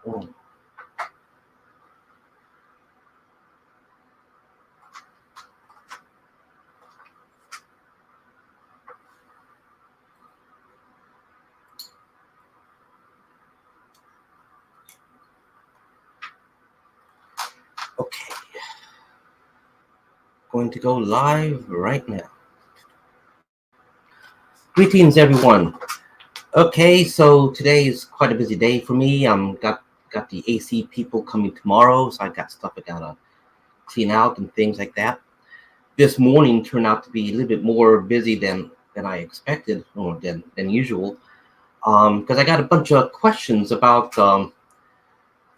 Oh. Okay. Going to go live right now. Greetings, everyone. Okay, so today is quite a busy day for me. Got the AC people coming tomorrow, so I got stuff I gotta clean out and things like that. This morning turned out to be a little bit more busy than I expected, or than usual, because I got a bunch of questions about the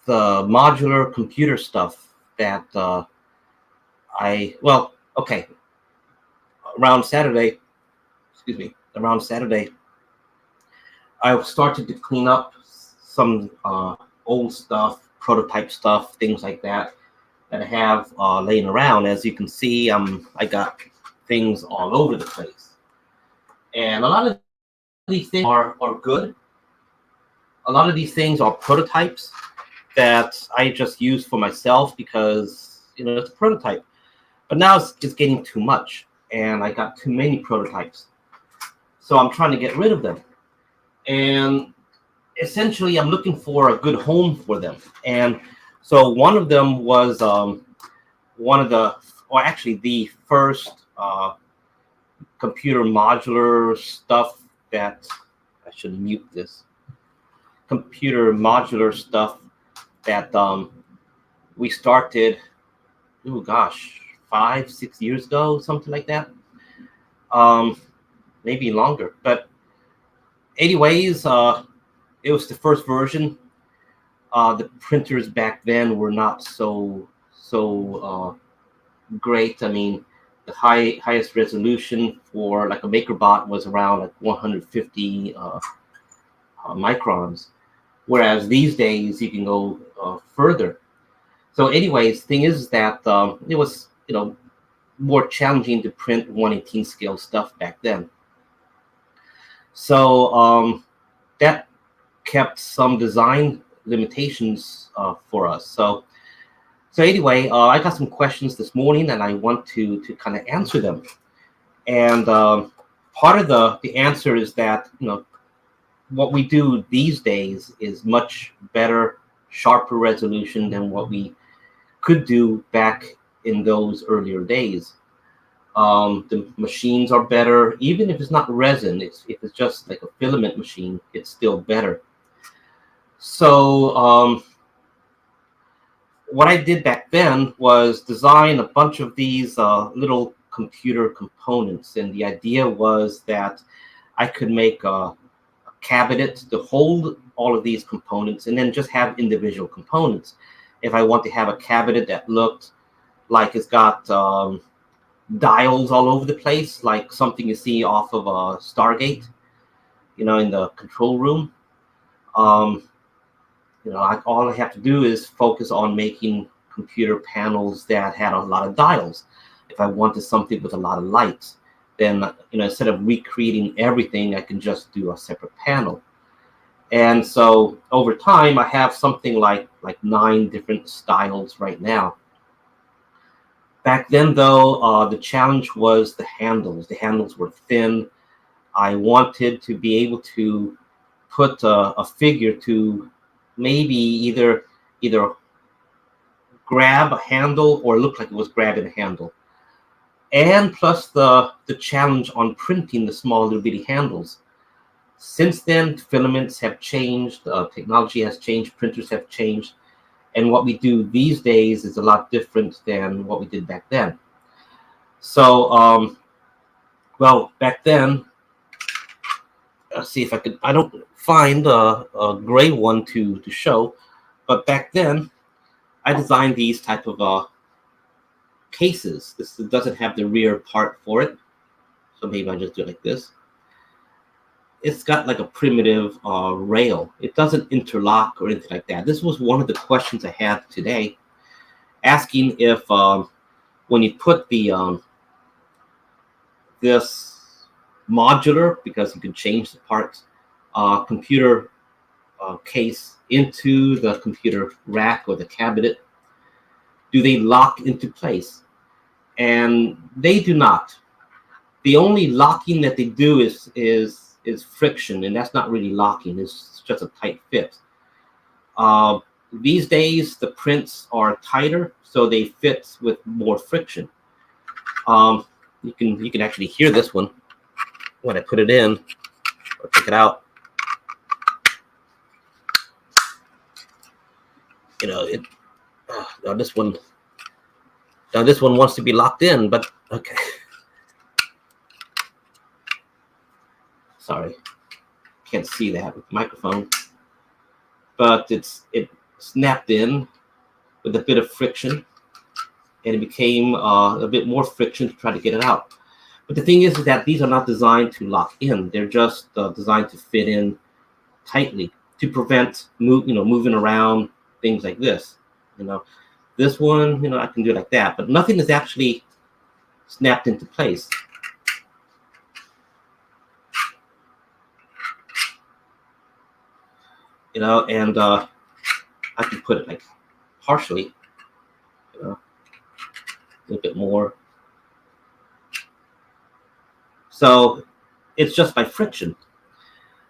modular computer stuff that okay, around Saturday, I started to clean up some old stuff, prototype stuff, things like that I have laying around. As you can see, I got things all over the place, and a lot of these things are good. A lot of these things are prototypes that I just use for myself because it's a prototype. But now it's getting too much, and I got too many prototypes, so I'm trying to get rid of them. And essentially, I'm looking for a good home for them. And so one of them was the first computer modular stuff that I should mute this. Computer modular stuff that we started, oh gosh, 5-6 years ago, something like that. Maybe longer. But anyways, it was the first version. The printers back then were not so great. I mean, the highest resolution for like a MakerBot was around like 150 microns, whereas these days you can go further. So, anyways, thing is that it was more challenging to print 1/18 scale stuff back then. So that kept some design limitations for us. So anyway, I got some questions this morning, and I want to kind of answer them. And part of the answer is that what we do these days is much better, sharper resolution than what we could do back in those earlier days. The machines are better, even if it's not resin. If it's just like a filament machine, it's still better. So what I did back then was design a bunch of these little computer components, and the idea was that I could make a cabinet to hold all of these components, and then just have individual components. If I want to have a cabinet that looked like it's got dials all over the place, like something you see off of a Stargate, in the control room. Like all I have to do is focus on making computer panels that had a lot of dials. If I wanted something with a lot of lights, then instead of recreating everything, I can just do a separate panel. And so over time, I have something like 9 different styles right now. Back then, though, the challenge was the handles. The handles were thin. I wanted to be able to put a figure to maybe either grab a handle or look like it was grabbing a handle. And plus the challenge on printing the small little bitty handles. Since then, filaments have changed, technology has changed, printers have changed, and what we do these days is a lot different than what we did back then. So, well, back then, let's see if I don't find a gray one to show, but back then, I designed these type of cases. This doesn't have the rear part for it, so maybe I just do it like this. It's got like a primitive rail. It doesn't interlock or anything like that. This was one of the questions I had today, asking if when you put the this modular, because you can change the parts, computer case into the computer rack or the cabinet, do they lock into place? And they do not. The only locking that they do is friction, and that's not really locking. It's just a tight fit. These days, the prints are tighter, so they fit with more friction. You can actually hear this one when I put it in or take it out. You know, now this one wants to be locked in, but okay. Sorry, can't see that with the microphone, but it snapped in with a bit of friction, and it became a bit more friction to try to get it out. But the thing is that these are not designed to lock in. They're just designed to fit in tightly to prevent moving around, things like this. This one, I can do it like that, but nothing is actually snapped into place. And I can put it like partially, a little bit more. So it's just by friction.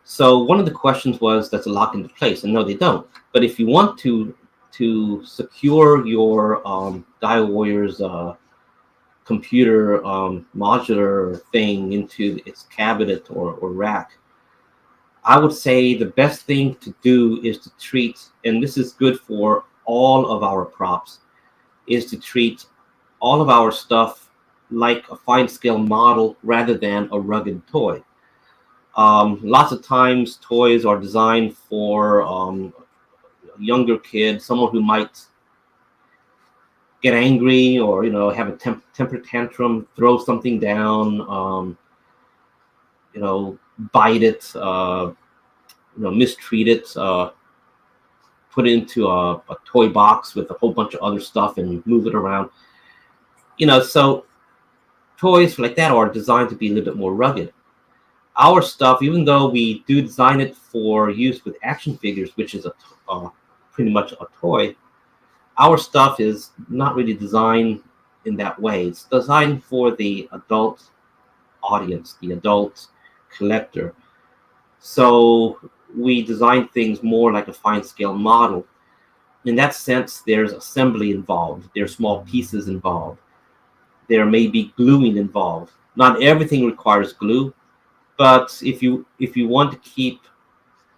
So one of the questions was, does it lock into place? And no, they don't. But if you want to secure your DioWarriors computer modular thing into its cabinet or rack, I would say the best thing to do is to treat, and this is good for all of our props, is to treat all of our stuff like a fine scale model rather than a rugged toy. Lots of times toys are designed for a younger kid, someone who might get angry or have a temper tantrum, throw something down, bite it, mistreat it, put it into a toy box with a whole bunch of other stuff and move it around. So toys like that are designed to be a little bit more rugged. Our stuff, even though we do design it for use with action figures, which is pretty much a toy, our stuff is not really designed in that way. It's designed for the adult audience, the adult collector. So we design things more like a fine scale model. In that sense, there's assembly involved. There's small pieces involved. There may be gluing involved. Not everything requires glue, but if you want to keep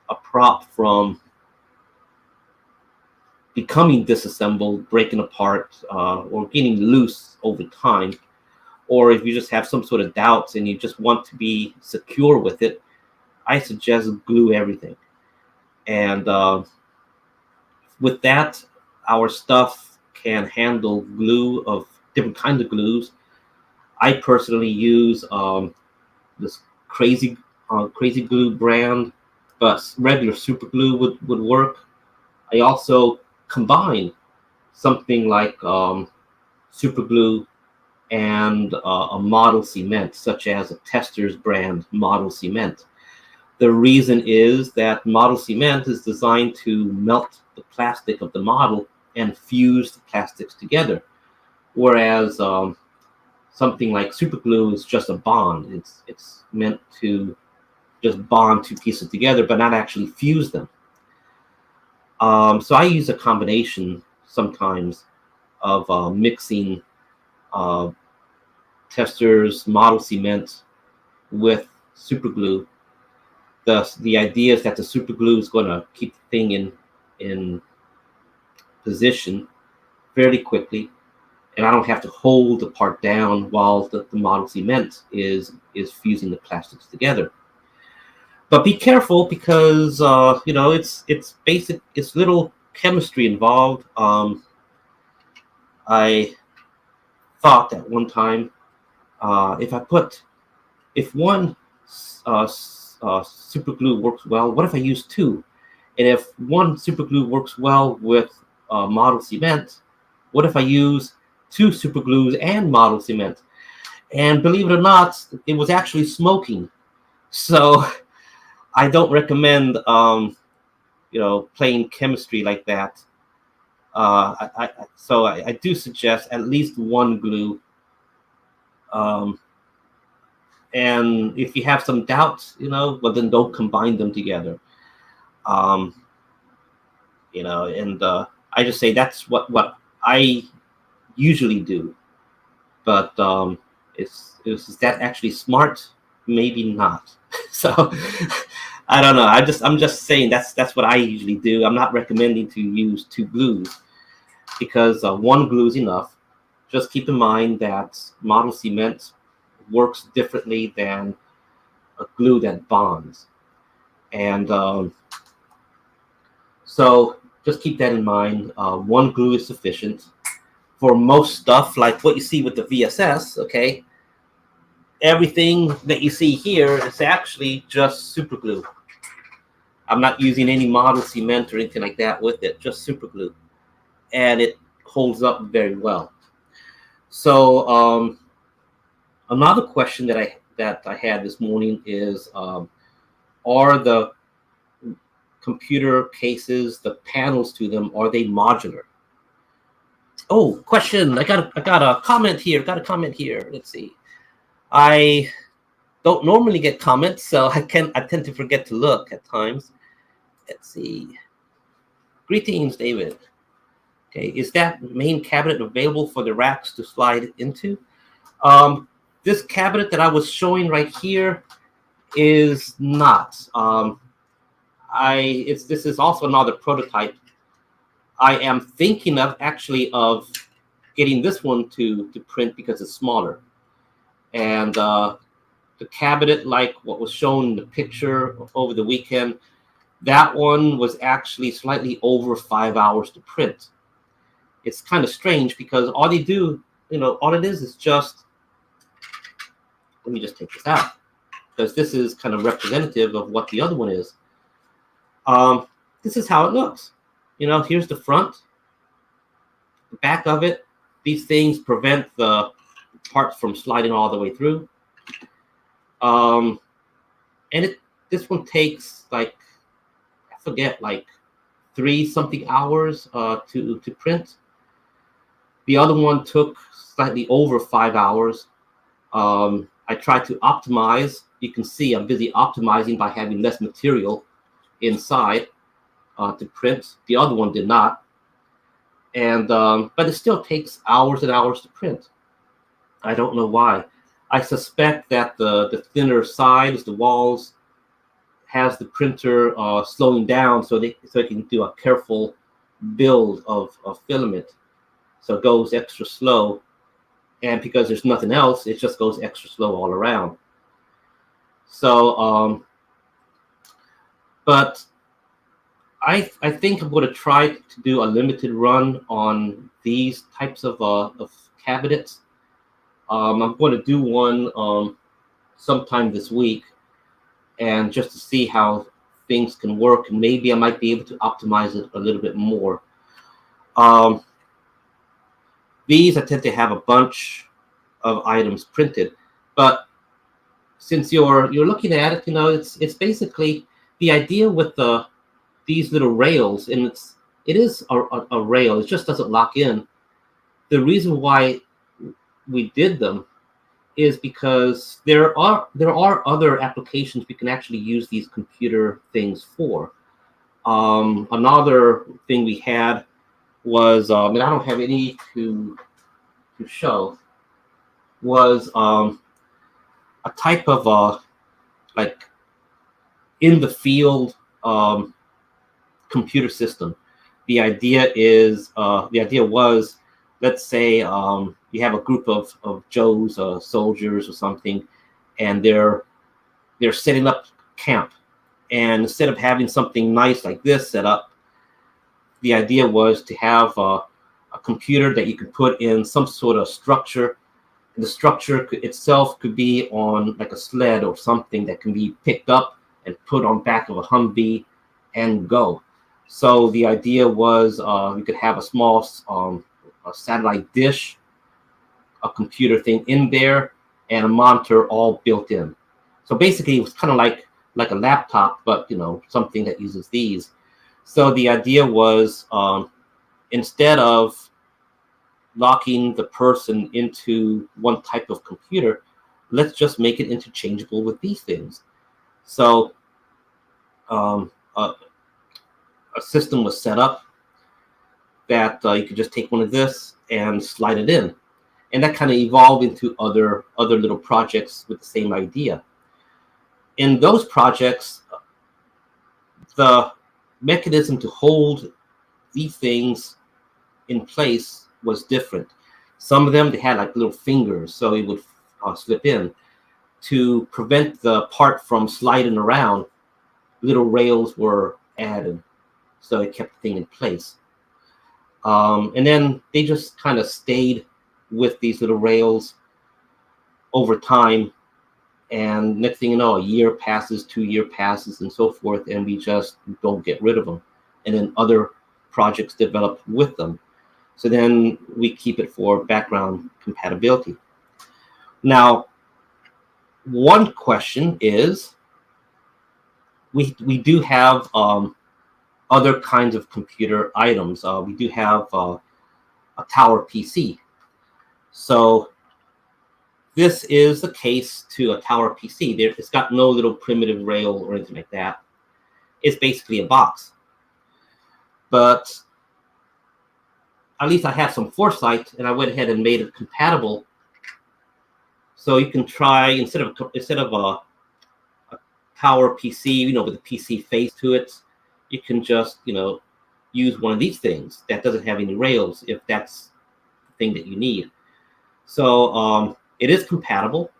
a prop from becoming disassembled, breaking apart, or getting loose over time, or if you just have some sort of doubts and you just want to be secure with it, I suggest glue everything. And with that, our stuff can handle glue of different kinds of glues. I personally use this crazy glue brand, but regular super glue would work. I also combine something like super glue and a model cement, such as a Testors brand model cement. The reason is that model cement is designed to melt the plastic of the model and fuse the plastics together, whereas something like super glue is just a bond. It's meant to just bond two pieces together, but not actually fuse them. So I use a combination sometimes of mixing Testors model cement with super glue. The idea is that the super glue is going to keep the thing in position fairly quickly, and I don't have to hold the part down while the model cement is fusing the plastics together. But be careful because it's basic. It's little chemistry involved. I thought at one time, if one super glue works well, what if I use two? And if one super glue works well with model cement, what if I use two super glues and model cement? And believe it or not, it was actually smoking. So I don't recommend plain chemistry like that. I do suggest at least one glue. And if you have some doubts, well, then don't combine them together. And I just say that's what I usually do. But is that actually smart? Maybe not. So I don't know. I'm just saying that's what I usually do. I'm not recommending to use two glues because one glue is enough. Just keep in mind that model cement works differently than a glue that bonds, and so just keep that in mind. One glue is sufficient for most stuff, like what you see with the VSS. Okay, everything that you see here is actually just super glue. I'm not using any model cement or anything like that with it, just super glue, and it holds up very well. So another question that I had this morning is, are the computer cases, the panels to them, are they modular? Oh, question! I got a comment here. Let's see. I don't normally get comments, so I tend to forget to look at times. Let's see. Greetings, David. Okay, is that main cabinet available for the racks to slide into? This cabinet that I was showing right here is not. This is also another prototype. I am thinking of getting this one to print because it's smaller. And the cabinet, like what was shown in the picture over the weekend, that one was actually slightly over 5 hours to print. It's kind of strange because all they do, all it is just, let me just take this out because this is kind of representative of what the other one is. This is how it looks. Here's the front, the back of it. These things prevent the parts from sliding all the way through. And this one takes like 3-something hours to print. The other one took slightly over 5 hours. I tried to optimize. You can see I'm busy optimizing by having less material inside to print. The other one did not. And but it still takes hours and hours to print. I don't know why. I suspect that the thinner sides, the walls, has the printer slowing down so it can do a careful build of filament. So it goes extra slow. And because there's nothing else, it just goes extra slow all around. So, but I think I'm going to try to do a limited run on these types of cabinets. I'm going to do one sometime this week, and just to see how things can work, and maybe I might be able to optimize it a little bit more. These I tend to have a bunch of items printed, but since you're looking at it, it's basically the idea with these little rails, and it is a rail. It just doesn't lock in. The reason why we did them is because there are other applications we can actually use these computer things for. Another thing we had was, and I don't have any to show, was a type of like in the field computer system. The idea was, let's say you have a group of Joes, soldiers or something, and they're setting up camp. And instead of having something nice like this set up, the idea was to have a computer that you could put in some sort of structure. And the structure itself could be on like a sled or something that can be picked up and put on back of a Humvee and go. So the idea was you could have a small a satellite dish, a computer thing in there, and a monitor all built in. So basically, it was kind of like a laptop, but something that uses these. So the idea was, instead of locking the person into one type of computer, let's just make it interchangeable with these things. So um, a, a system was set up that you could just take one of this and slide it in, and that kind of evolved into other little projects with the same idea. In those projects, the mechanism to hold these things in place was different. Some of them, they had like little fingers, so it would slip in. To prevent the part from sliding around, little rails were added, so it kept the thing in place. And then they just kind of stayed with these little rails over time. And next thing you know, a year passes, 2 year passes, and so forth, and we just don't get rid of them. And then other projects develop with them. So then we keep it for background compatibility. Now, one question is, we do have other kinds of computer items. We do have a tower PC. So this is the case to a tower PC. It's got no little primitive rail or anything like that. It's basically a box. But at least I have some foresight, and I went ahead and made it compatible. So you can try, instead of a tower PC, with a PC face to it, you can just, use one of these things that doesn't have any rails if that's the thing that you need. So it is compatible.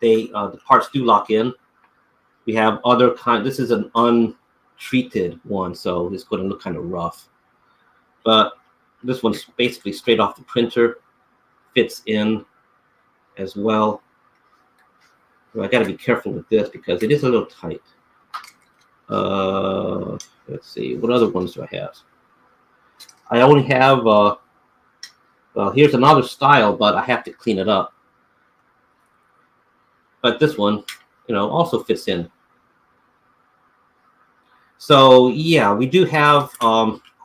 The parts do lock in. We have other kind. This is an untreated one, so it's going to look kind of rough. But this one's basically straight off the printer, fits in as well. I got to be careful with this because it is a little tight. Let's see, what other ones do I have? I only have, well, here's another style, but I have to clean it up. But this one, also fits in. So yeah, we do have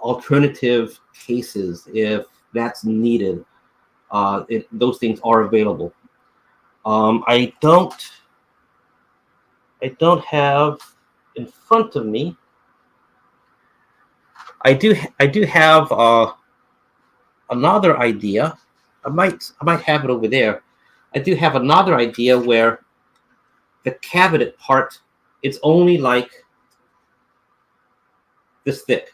alternative cases if that's needed. Those things are available. I don't have in front of me. I do have another idea. I might have it over there. I do have another idea where the cabinet part, it's only like this thick.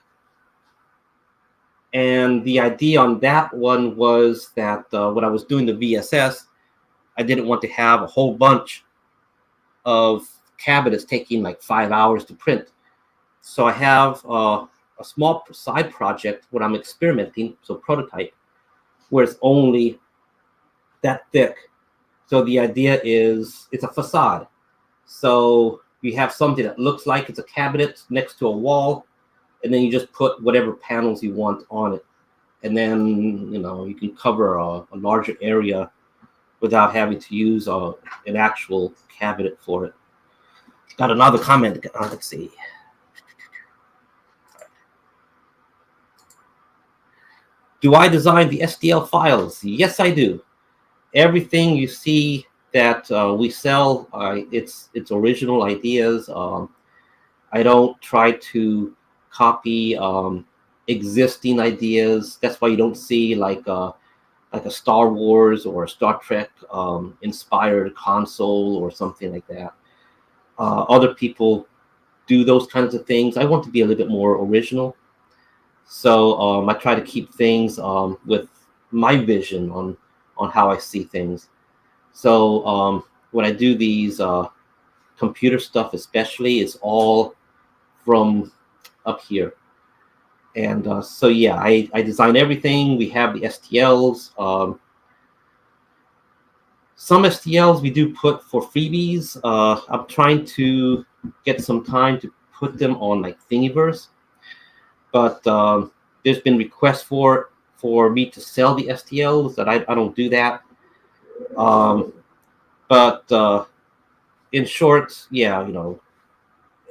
And the idea on that one was that when I was doing the VSS, I didn't want to have a whole bunch of cabinets taking like 5 hours to print. So I have a small side project when I'm experimenting, so prototype, where it's only that thick. So the idea is it's a facade. So you have something that looks like it's a cabinet next to a wall, and then you just put whatever panels you want on it. And then, you can cover a larger area without having to use an actual cabinet for it. Got another comment. Let's see. Do I design the SDL files? Yes, I do. Everything you see that we sell, it's original ideas. I don't try to copy existing ideas. That's why you don't see like a Star Wars or a Star Trek inspired console or something like that. Other people do those kinds of things. I want to be a little bit more original. So I try to keep things with my vision on how I see things. So when I do these computer stuff especially, it's all from up here. And so yeah, I design everything. We have the STLs. Some STLs we do put for freebies. I'm trying to get some time to put them on like Thingiverse. But there's been requests for me to sell the STLs, that I don't do that. But in short, yeah,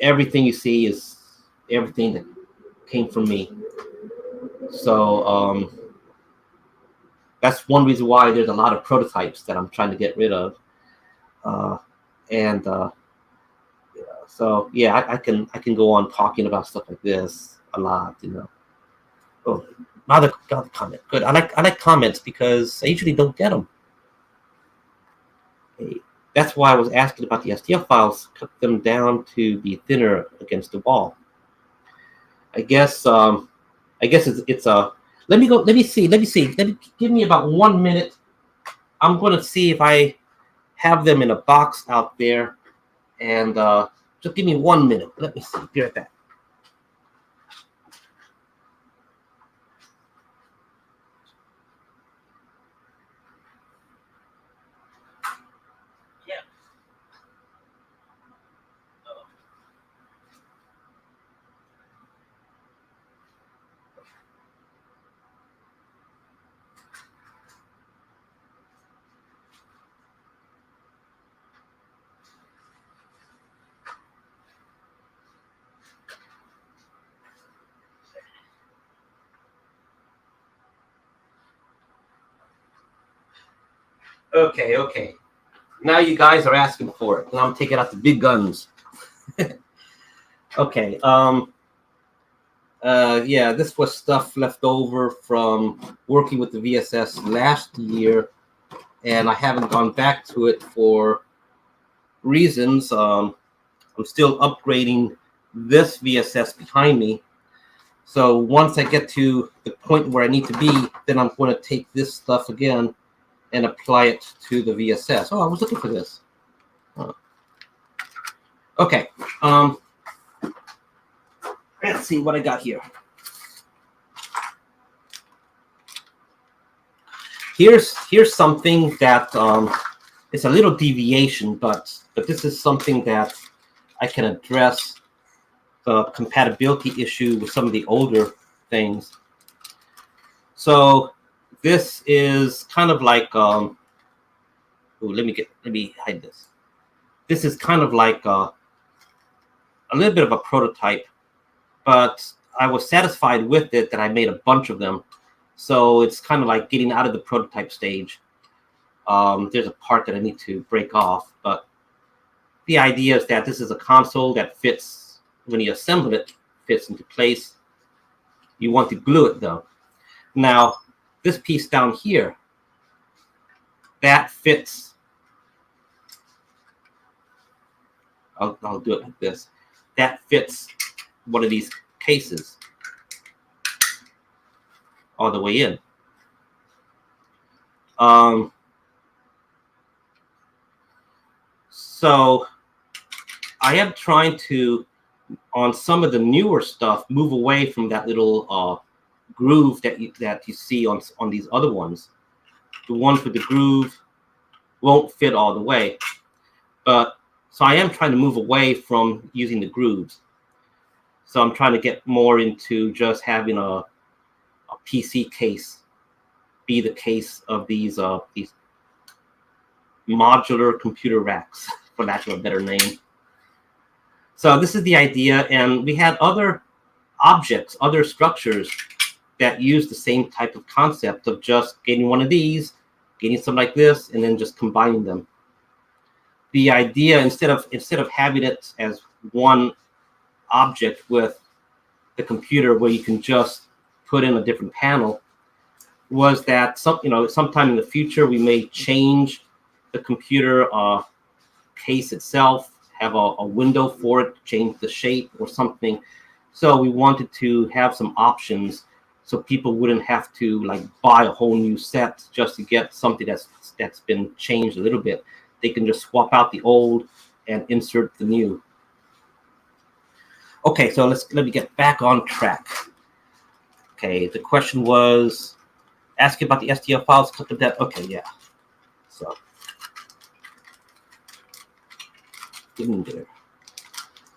everything you see is everything that came from me. So that's one reason why there's a lot of prototypes that I'm trying to get rid of. And so yeah, I can go on talking about stuff like this a lot, you know. Oh, another comment. Good. I like comments because I usually don't get them. Hey, that's why I was asking about the Sdf files. Cut them down to be thinner against the wall. I guess it's a. Let me go. Let me see. Let me give me about 1 minute. I'm going to see if I have them in a box out there, and just give me 1 minute. Let me see. Be right back. Okay. Now you guys are asking for it, and I'm taking out the big guns. Okay. Yeah, this was stuff left over from working with the VSS last year, and I haven't gone back to it for reasons. I'm still upgrading this VSS behind me. So once I get to the point where I need to be, then I'm going to take this stuff again and apply it to the VSS. Oh, I was looking for this. Okay. Let's see what I got here. Here's something that it's a little deviation, but this is something that I can address the compatibility issue with some of the older things. So this is kind of like ooh, let me hide this. This is kind of like a little bit of a prototype, but I was satisfied with it that I made a bunch of them. So it's kind of like getting out of the prototype stage. There's a part that I need to break off, but the idea is that this is a console that fits, when you assemble it, fits into place. You want to glue it though. Now, this piece down here, that fits. I'll do it like this. That fits one of these cases all the way in. So I am trying to, on some of the newer stuff, move away from that little groove that you see on these other ones. The ones with the groove won't fit all the way, but so I am trying to move away from using the grooves. So I'm trying to get more into just having a PC case be the case of these modular computer racks, for lack of a better name. So this is the idea, and we had other objects, other structures that use the same type of concept of just getting one of these, getting something like this, and then just combining them. The idea, instead of having it as one object with the computer where you can just put in a different panel, was that sometime in the future we may change the computer case itself, have a window for it, change the shape or something. So we wanted to have some options so people wouldn't have to like buy a whole new set just to get something that's been changed a little bit. They can just swap out the old and insert the new. Okay, so let me get back on track. Okay, the question was asking about the Sdf files, cut them down. Okay, yeah. So get in there.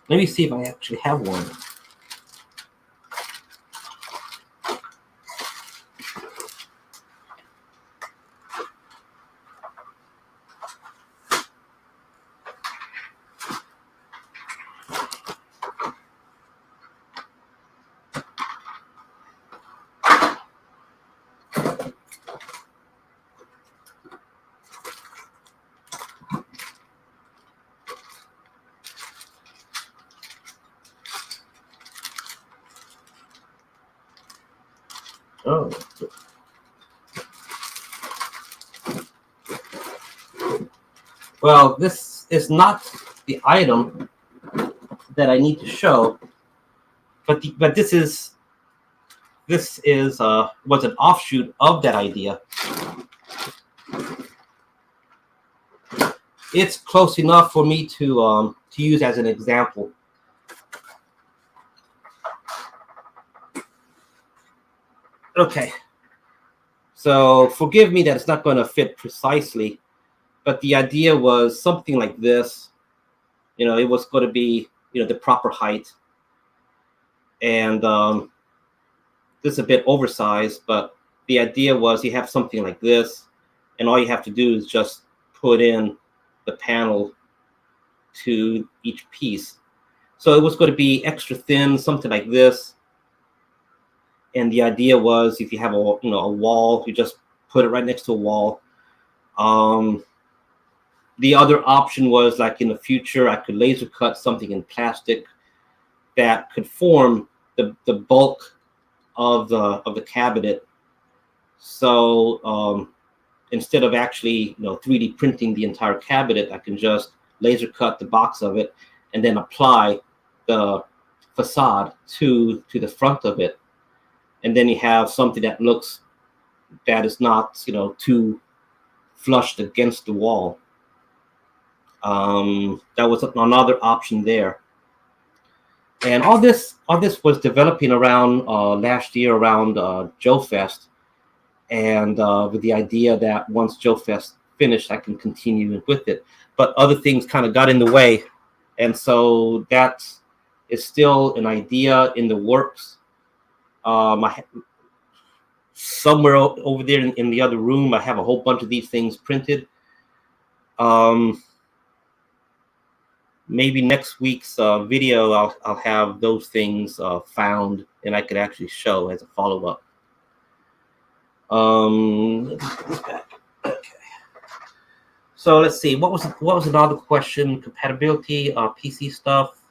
Let me see if I actually have one. Oh. Well, this is not the item that I need to show, but this is was an offshoot of that idea. It's close enough for me to use as an example. Okay, so forgive me that it's not going to fit precisely, but the idea was something like this. It was going to be the proper height, and this is a bit oversized, but the idea was you have something like this, and all you have to do is just put in the panel to each piece. So it was going to be extra thin, something like this. And the idea was if you have a wall, you just put it right next to a wall. The other option was, like, in the future, I could laser cut something in plastic that could form the bulk of the cabinet. So instead of actually 3D printing the entire cabinet, I can just laser cut the box of it and then apply the facade to the front of it. And then you have something that is not too flushed against the wall. That was another option there. And all this was developing around last year, around Joe Fest, and with the idea that once Joe Fest finished, I can continue with it. But other things kind of got in the way, and so that is still an idea in the works. Somewhere over there in the other room, I have a whole bunch of these things printed. Maybe next week's video, I'll have those things found, and I could actually show as a follow-up. Okay. So let's see. What was another question? Compatibility, PC stuff.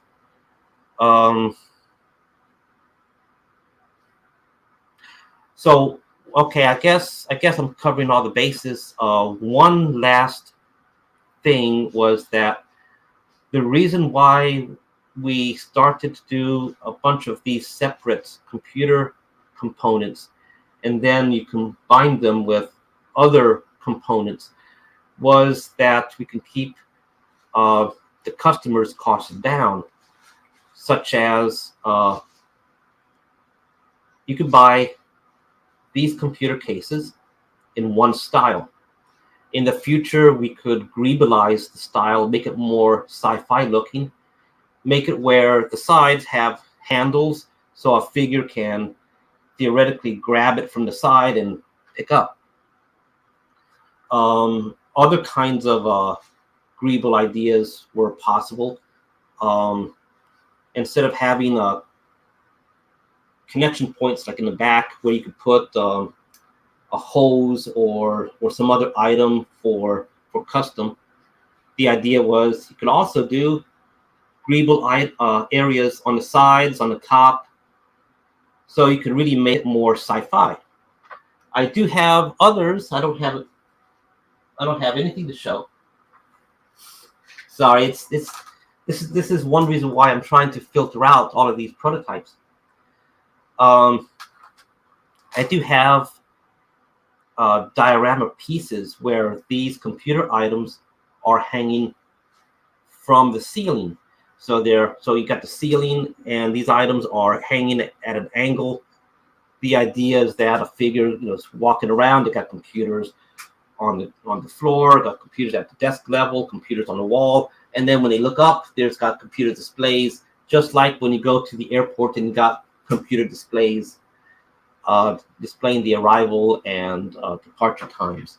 So okay, I guess I'm covering all the bases. One last thing was that the reason why we started to do a bunch of these separate computer components, and then you combine them with other components, was that we can keep the customer's costs down, such as you could buy these computer cases in one style. In the future, we could greebleize the style, make it more sci-fi looking, make it where the sides have handles so a figure can theoretically grab it from the side and pick up. Other kinds of greeble ideas were possible. Instead of having connection points like in the back where you could put a hose or some other item for custom, the idea was you could also do greeble areas on the sides, on the top, so you could really make it more sci-fi. I do have others. I don't have anything to show. Sorry, this is one reason why I'm trying to filter out all of these prototypes. I do have diorama pieces where these computer items are hanging from the ceiling. So you got the ceiling, and these items are hanging at an angle. The idea is that a figure is walking around. They got computers on the floor, got computers at the desk level, computers on the wall, and then when they look up, there's got computer displays, just like when you go to the airport and you got computer displays displaying the arrival and departure times.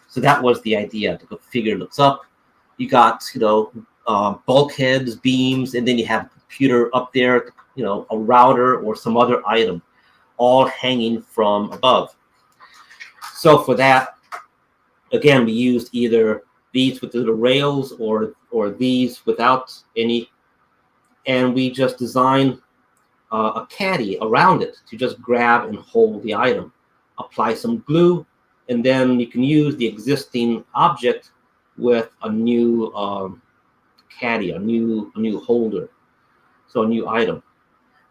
So that was the idea. The figure looks up, you got bulkheads, beams, and then you have a computer up there, a router or some other item, all hanging from above. So for that, again, we used either these with the little rails or these without any, and we just designed a caddy around it to just grab and hold the item. apply some glue, and then you can use the existing object with a new caddy, a new holder, so a new item,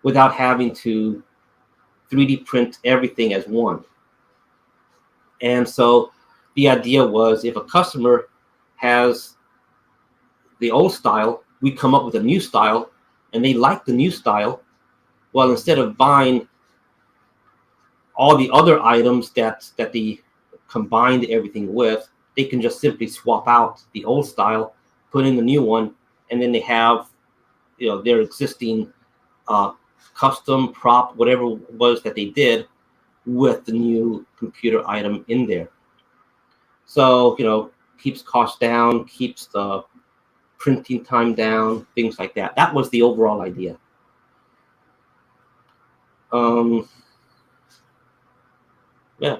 without having to 3D print everything as one. And so the idea was, if a customer has the old style, we come up with a new style, and they like the new style, well, instead of buying all the other items that they combined everything with, they can just simply swap out the old style, put in the new one, and then they have, you know, their existing custom prop, whatever it was that they did, with the new computer item in there. So, you know, keeps costs down, keeps the printing time down, things like that. That was the overall idea. Yeah.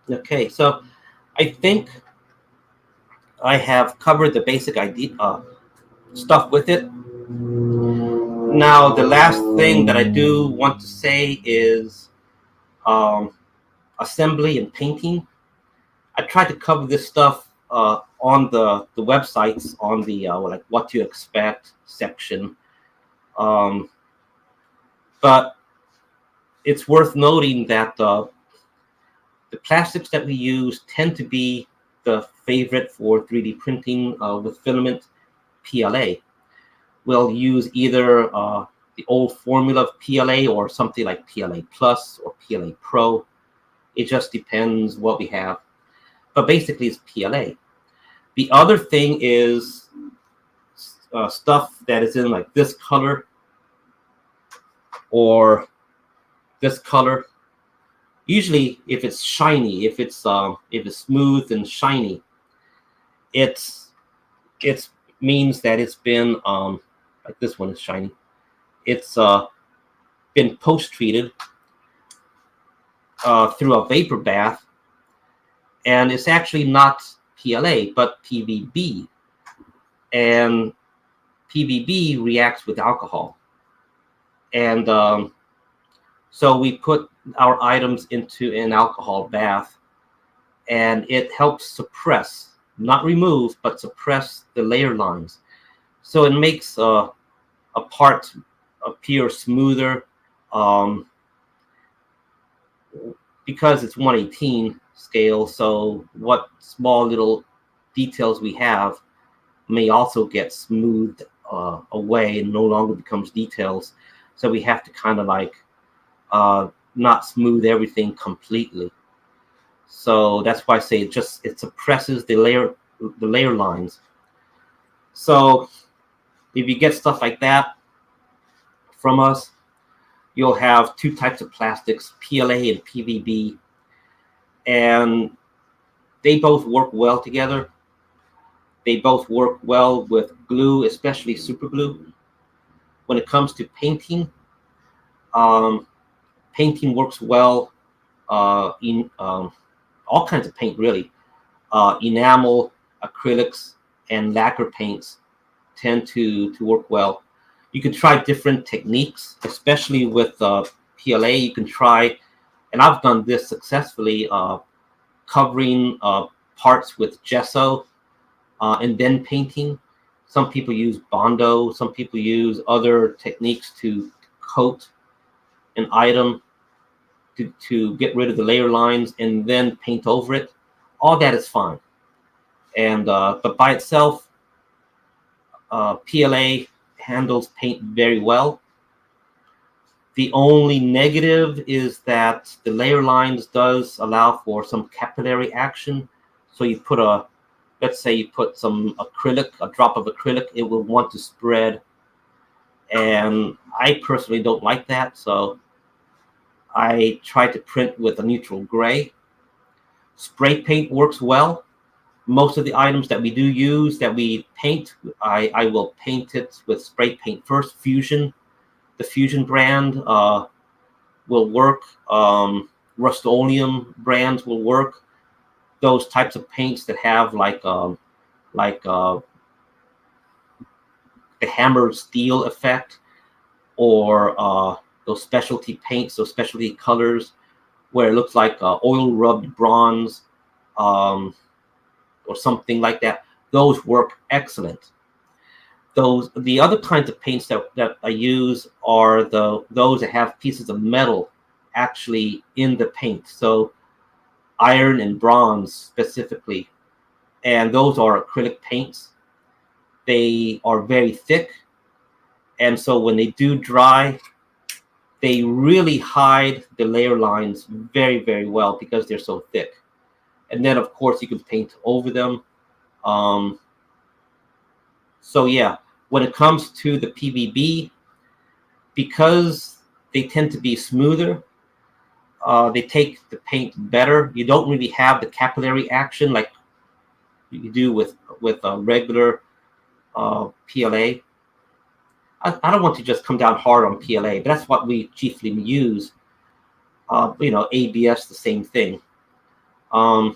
Okay, so I think I have covered the basic idea stuff with it. Now, the last thing that I do want to say is assembly and painting. I tried to cover this stuff on the websites, on the like what to expect section, but it's worth noting that the plastics that we use tend to be the favorite for 3D printing with filament PLA. We'll use either the old formula of PLA or something like PLA Plus or PLA Pro. It just depends what we have. But basically, it's PLA. The other thing is stuff that is in like this color or this color. Usually, if it's shiny, if it's smooth and shiny, it means that it's been like this one is shiny. It's been post-treated through a vapor bath, and it's actually not PLA but PVB, and PVB reacts with alcohol, and so we put our items into an alcohol bath, and it helps suppress, not remove, but suppress the layer lines. So it makes a part appear smoother, because it's 1/18 scale. So what small little details we have may also get smoothed away and no longer becomes details. So we have to kind of like not smooth everything completely. So that's why I say it suppresses the layer lines. So if you get stuff like that from us, you'll have two types of plastics, PLA and PVB, and they both work well together. They both work well with glue, especially super glue. When it comes to painting, painting works well in all kinds of paint, really. Enamel, acrylics, and lacquer paints tend to work well. You can try different techniques, especially with PLA. You can try, and I've done this successfully, covering parts with gesso and then painting. Some people use Bondo. Some people use other techniques to coat an item to get rid of the layer lines and then paint over it. All that is fine. And but by itself, PLA handles paint very well. The only negative is that the layer lines does allow for some capillary action. So you put let's say you put some acrylic, a drop of acrylic, it will want to spread. And I personally don't like that. So I try to print with a neutral gray. Spray paint works well. Most of the items that we do use, that we paint, I will paint it with spray paint first. Fusion, the Fusion brand will work. Rust-Oleum brands will work. Those types of paints that have like the hammered steel effect, or those specialty paints, those specialty colors, where it looks like oil rubbed bronze or something like that. Those work excellent. The other kinds of paints that I use are those that have pieces of metal actually in the paint. So iron and bronze specifically, and those are acrylic paints. They are very thick, and so when they do dry, they really hide the layer lines very, very well because they're so thick. And then, of course, you can paint over them. So yeah, when it comes to the PVB, because they tend to be smoother, they take the paint better. You don't really have the capillary action like you do with a regular PLA. I don't want to just come down hard on PLA, but that's what we chiefly use. ABS, the same thing. But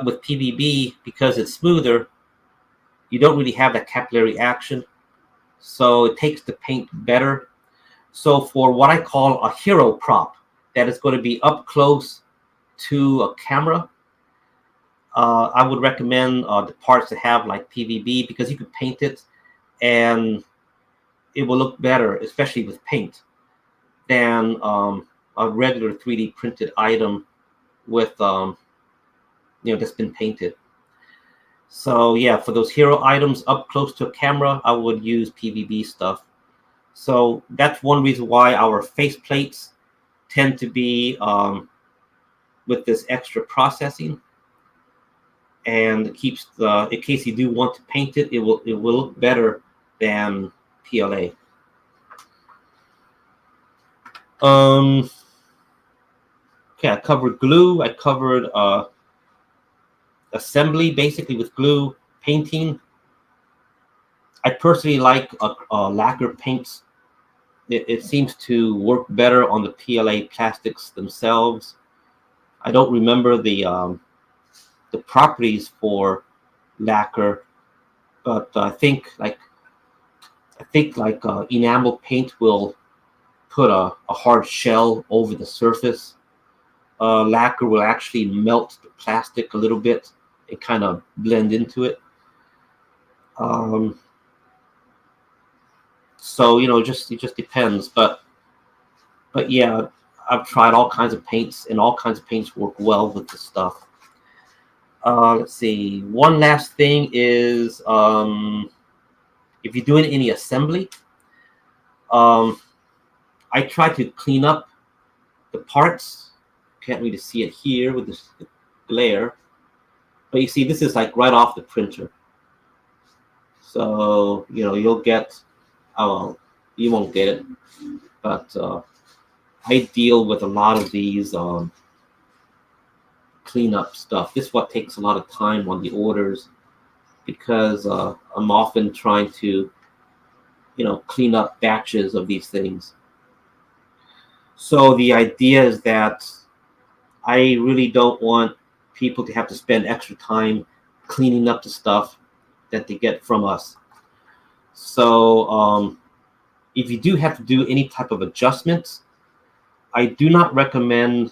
with PVB, because it's smoother, you don't really have that capillary action. So it takes the paint better. So for what I call a hero prop, that is going to be up close to a camera, I would recommend the parts that have like PVB, because you can paint it and it will look better, especially with paint, than a regular 3D printed item with that's been painted. So yeah, for those hero items up close to a camera, I would use PVB stuff. So that's one reason why our face plates tend to be with this extra processing, and it keeps in case you do want to paint it, it will look better than PLA. Okay, I covered glue. I covered assembly, basically with glue, painting. I personally like lacquer paints. It seems to work better on the PLA plastics themselves. I don't remember the properties for lacquer, but I think like enamel paint will put a hard shell over the surface. Lacquer will actually melt the plastic a little bit and kind of blend into it. So it just depends. But yeah, I've tried all kinds of paints, and all kinds of paints work well with this stuff. Let's see. One last thing is if you're doing any assembly, I try to clean up the parts. Can't really see it here with this glare, but you see this is like right off the printer. So you'll get, you won't get it, but I deal with a lot of these cleanup stuff. This is what takes a lot of time on the orders, because I'm often trying to clean up batches of these things. So the idea is that I really don't want people to have to spend extra time cleaning up the stuff that they get from us. So if you do have to do any type of adjustments, I do not recommend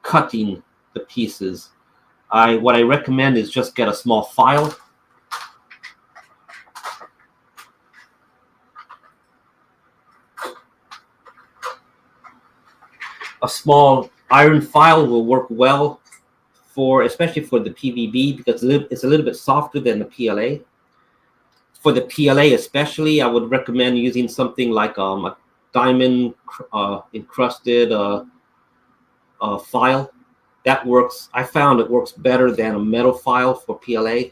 cutting the pieces. What I recommend is just get a small file. A small iron file will work well especially for the PVB, because it's a little bit softer than the PLA. For the PLA especially, I would recommend using something like a diamond encrusted file. That works. I found it works better than a metal file for PLA.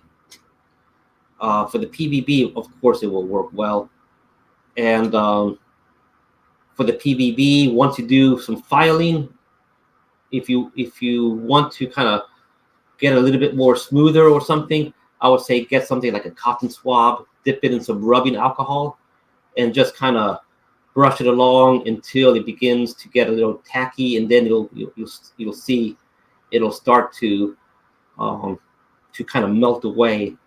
For the PVB, of course, it will work well. And for the PVB, once you do some filing, if you want to kind of get a little bit more smoother or something, I would say get something like a cotton swab, dip it in some rubbing alcohol, and just kind of brush it along until it begins to get a little tacky, and then you'll see it'll start to kind of melt away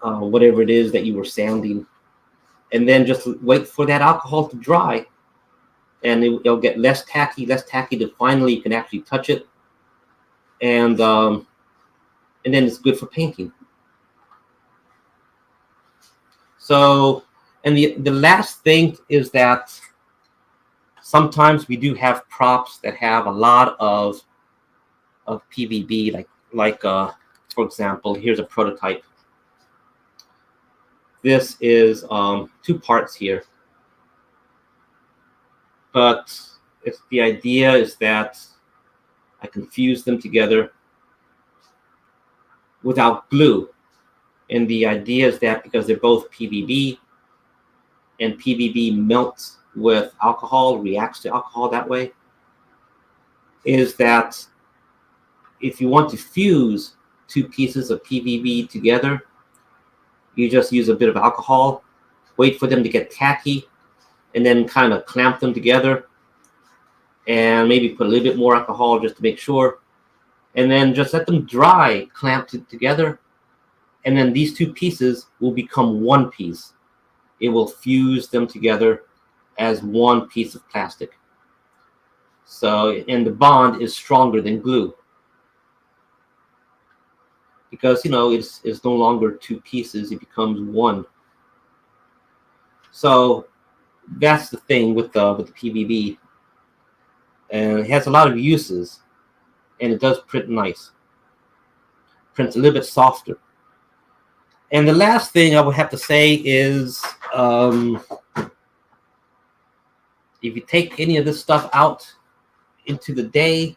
whatever it is that you were sanding, and then just wait for that alcohol to dry, and it'll get less tacky to finally you can actually touch it, and then it's good for painting. So, and the last thing is that sometimes we do have props that have a lot of PVB, like for example, here's a prototype. This is 2 parts here, but the idea is that I can fuse them together without glue. And the idea is that because they're both PVB, and PVB melts with alcohol, reacts to alcohol that way, is that if you want to fuse 2 pieces of PVB together, you just use a bit of alcohol, wait for them to get tacky, and then kind of clamp them together, and maybe put a little bit more alcohol just to make sure, and then just let them dry, clamped together, and then these 2 pieces will become 1 piece. It will fuse them together as 1 piece of plastic. So, and the bond is stronger than glue, because it's no longer 2 pieces, it becomes 1. So that's the thing with the PVB, and it has a lot of uses, and it does print nice. Prints a little bit softer. And the last thing I would have to say is, if you take any of this stuff out into the day,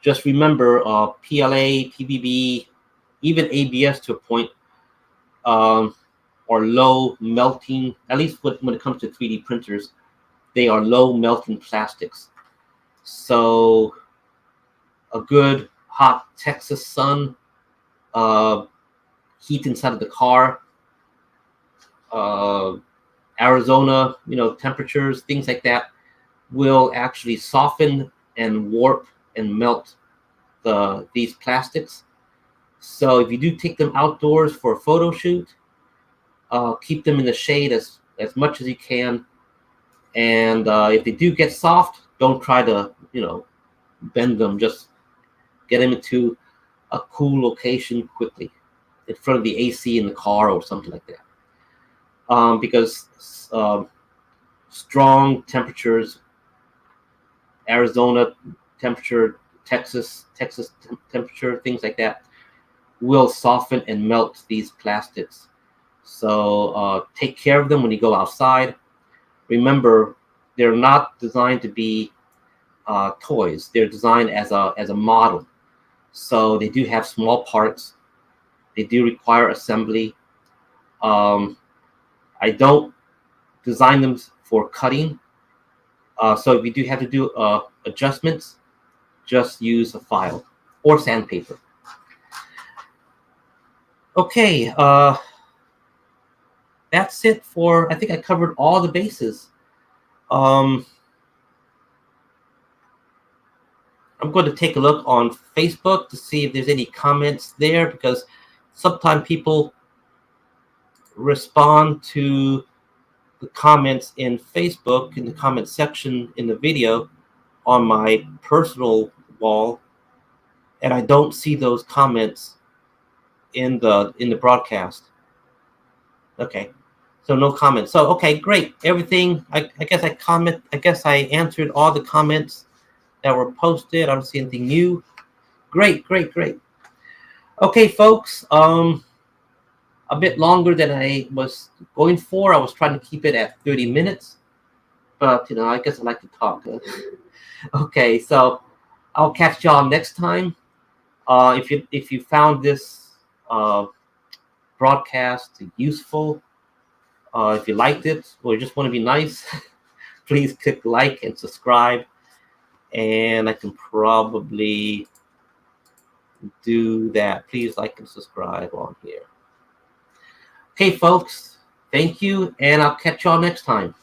just remember PLA, PVB, even ABS to a point, are low melting, at least when it comes to 3D printers, they are low melting plastics. So a good hot Texas sun, heat inside of the car, Arizona, temperatures, things like that, will actually soften and warp and melt these plastics. So if you do take them outdoors for a photo shoot, keep them in the shade as much as you can. And if they do get soft, don't try to bend them. Just get them into a cool location quickly, in front of the AC in the car or something like that. Because strong temperatures, Arizona temperature, Texas temperature, things like that, will soften and melt these plastics. So take care of them when you go outside. Remember, they're not designed to be toys. They're designed as a model. So they do have small parts. They do require assembly. I don't design them for cutting. So if you do have to do adjustments, just use a file or sandpaper. Okay, that's it for, I think I covered all the bases. I'm going to take a look on Facebook to see if there's any comments there, because sometimes people respond to the comments in Facebook, in the comment section in the video on my personal wall, and I don't see those comments in the broadcast. Okay, so no comments. So okay, great. Everything, I guess I answered all the comments that were posted. I don't see anything new. Great. Okay, folks, a bit longer than I was going for. I was trying to keep it at 30 minutes, but I guess I like to talk. Okay, so I'll catch y'all next time. If you found this broadcast useful, if you liked it or you just want to be nice, please click like and subscribe. And I can probably do that. Please like and subscribe on here. Okay, folks, thank you, and I'll catch y'all next time.